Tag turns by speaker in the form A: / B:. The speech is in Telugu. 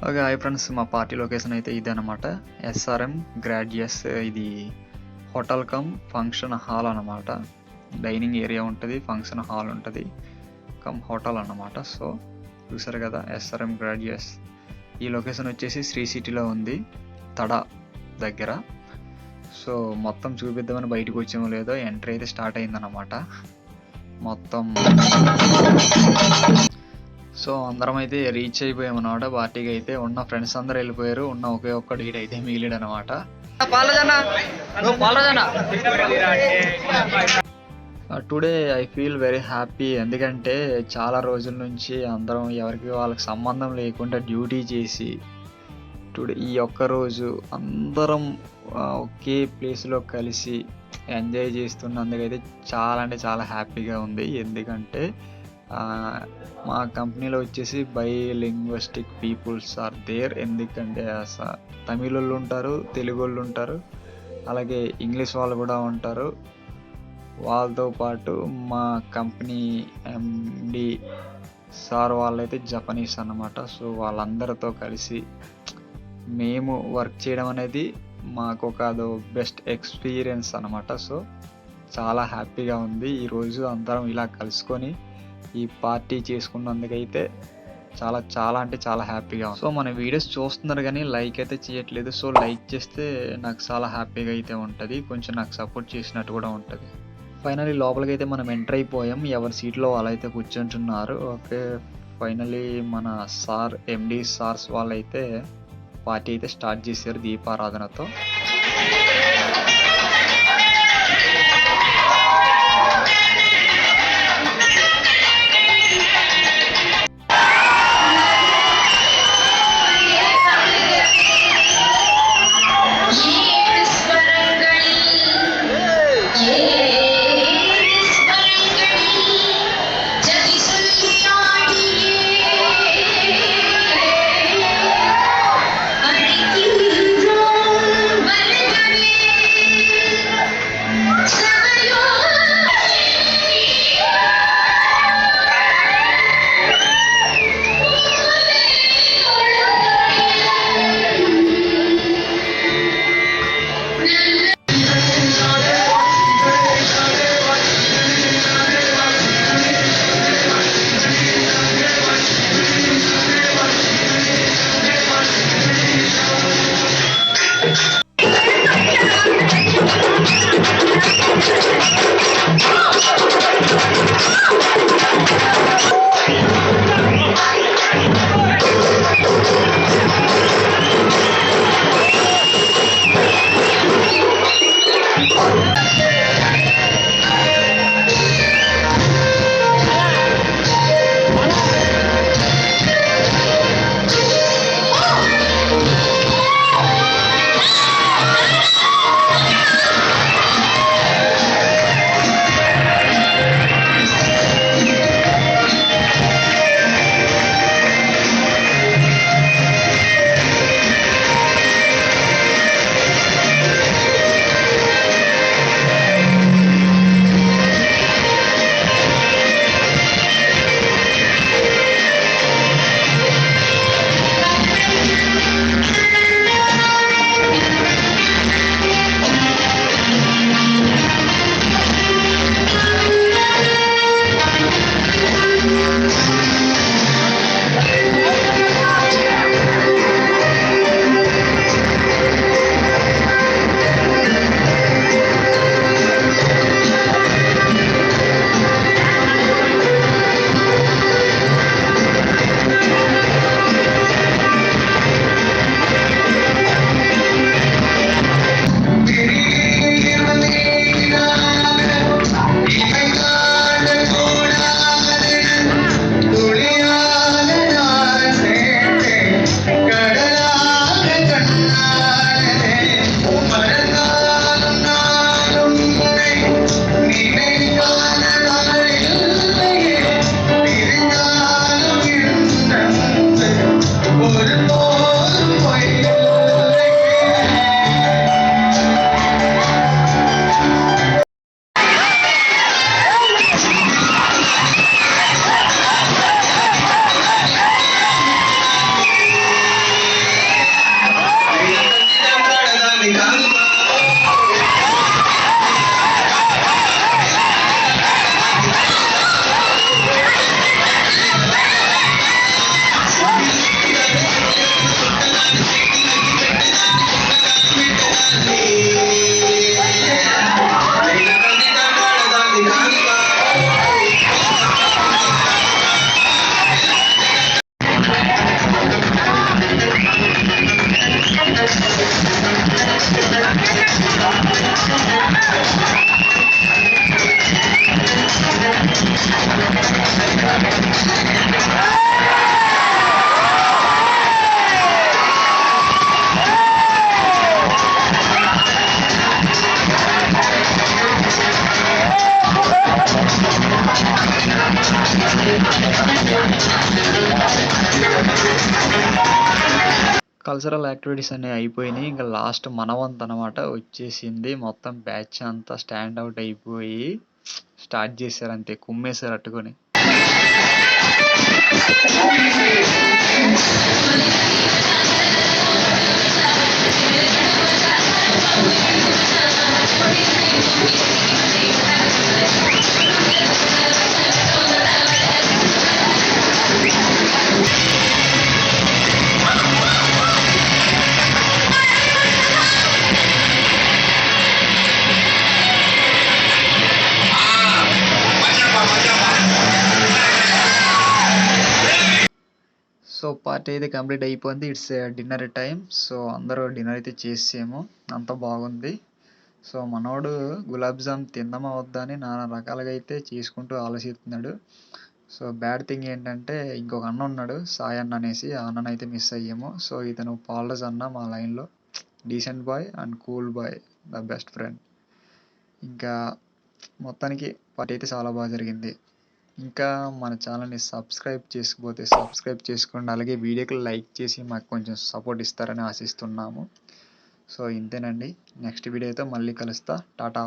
A: ఓకే. హాయ్ ఫ్రెండ్స్, మా పార్టీ లొకేషన్ అయితే ఇదే అనమాట. SRM graduates. ఇది హోటల్ కమ్ ఫంక్షన్ హాల్ అనమాట. డైనింగ్ ఏరియా ఉంటుంది, ఫంక్షన్ హాల్ ఉంటుంది, కమ్ హోటల్ అన్నమాట. సో చూసారు కదా, ఎస్ఆర్ఎం గ్రాడ్యుయేట్స్. ఈ లొకేషన్ వచ్చేసి శ్రీ సిటీలో ఉంది, తడ దగ్గర. సో మొత్తం చూపిద్దామని బయటకు వచ్చామో లేదో ఎంట్రీ అయితే స్టార్ట్ అయిందన్నమాట మొత్తం. సో అందరం అయితే రీచ్ అయిపోయాము అనమాట. పార్టీకి అయితే ఉన్న ఫ్రెండ్స్ అందరూ వెళ్ళిపోయారు, ఉన్న ఒకే ఒక్కడు ఈడ అయితే మిగిలాడు అనమాట. Today I feel very happy, ఎందుకంటే చాలా రోజుల నుంచి అందరం ఎవరికి వాళ్ళకి సంబంధం లేకుండా డ్యూటీ చేసి టుడే ఈ ఒక్క రోజు అందరం ఒకే ప్లేస్లో కలిసి ఎంజాయ్ చేస్తున్నందుకైతే చాలా అంటే చాలా హ్యాపీగా ఉంది. ఎందుకంటే మా కంపెనీలో వచ్చేసి బైలింగ్విస్టిక్ పీపుల్స్ ఆర్ దేర్. ఎందుకంటే తమిళ వాళ్ళు ఉంటారు, తెలుగు వాళ్ళు ఉంటారు, అలాగే ఇంగ్లీష్ వాళ్ళు కూడా ఉంటారు. వాళ్ళతో పాటు మా కంపెనీ ఎండి సార్ వాళ్ళైతే జపనీస్ అన్నమాట. సో వాళ్ళందరితో కలిసి మేము వర్క్ చేయడం అనేది మాకు ఒక అదో బెస్ట్ ఎక్స్పీరియన్స్ అన్నమాట. సో చాలా హ్యాపీగా ఉంది ఈరోజు అందరం ఇలా కలుసుకొని ఈ పార్టీ చేసుకున్నందుకైతే చాలా చాలా అంటే చాలా హ్యాపీగా ఉంది. సో మన వీడియోస్ చూస్తున్నారు కానీ లైక్ అయితే చేయట్లేదు. సో లైక్ చేస్తే నాకు చాలా హ్యాపీగా అయితే ఉంటుంది, కొంచెం నాకు సపోర్ట్ చేసినట్టు కూడా ఉంటుంది. ఫైనలీ లోపలికి అయితే మనం ఎంటర్ అయిపోయాం, ఎవరి సీట్లో వాళ్ళైతే కూర్చుంటున్నారు. ఓకే, ఫైనలీ మన సార్ ఎండి సార్స్ వాళ్ళైతే పార్టీ అయితే స్టార్ట్ చేశారు దీపారాధనతో. కల్చరల్ యాక్టివిటీస్ అన్నీ అయిపోయినాయి. ఇంక లాస్ట్ మన వంతనమాట వచ్చేసింది. మొత్తం బ్యాచ్ అంతా స్టాండ్ అవుట్ అయిపోయి స్టార్ట్ చేశారు అంతే. కుమ్మేశారు అట్టుకొని. సో పార్టీ అయితే కంప్లీట్ అయిపోయింది. It's dinner time. సో అందరూ డిన్నర్ అయితే చేసాము. అంతా బాగుంది. సో మనోడు గులాబ్ జామ్ తిందామా వద్దా అని నానా రకాలుగా అయితే చేసుకుంటూ ఆలోచిస్తున్నాడు. సో బ్యాడ్ థింగ్ ఏంటంటే ఇంకొక అన్న ఉన్నాడు, సాయి అన్న అనేసి. ఆ అన్నను అయితే మిస్ అయ్యాము. సో ఇతను పాల్డస్ అన్న మా లైన్లో decent boy and cool boy, the best friend. ఇంకా మొత్తానికి పార్టీ అయితే చాలా బాగా జరిగింది. ఇంకా మన ఛానల్ని సబ్స్క్రైబ్ చేసుకోకపోతే సబ్స్క్రైబ్ చేసుకోండి. అలాగే వీడియోకి లైక్ చేసి మాకు కొంచెం సపోర్ట్ ఇస్తారని ఆశిస్తున్నాము. సో ఇంతేనండి. నెక్స్ట్ వీడియోతో మళ్ళీ కలుస్తా. టాటా.